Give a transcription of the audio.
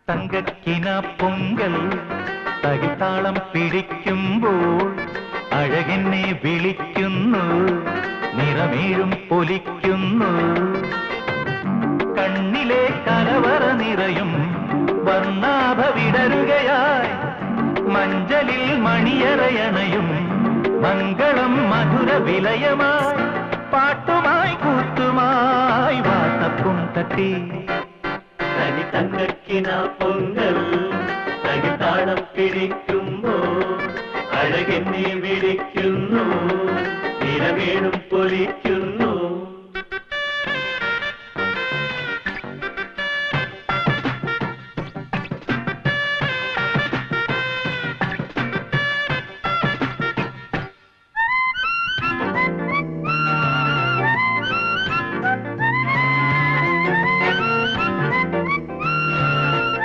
തങ്കക്കിന പൊങ്കൽ തകിത്താളം പിടിക്കുമ്പോൾ അഴകെന്നെ വിളിക്കുന്നു, നിറമേഴും പൊലിക്കുന്നു. കണ്ണിലെ കലവറ നിറയും വർണ്ണാഭ വിടരുകയായി, മഞ്ചലിൽ മണിയറയണയും മംഗളം മധുര വിലയമായി. പാട്ടുമായി കൂത്തുമായി വാട്ടപ്പും തട്ടി തനി തങ്കക്കിന പൊങ്കൽ തകിത്താളം പിടിക്കുമ്പോൾ അഴകെന്നെ വിളിക്കുന്നു, നിറമേഴും പൊലിക്കുന്നു.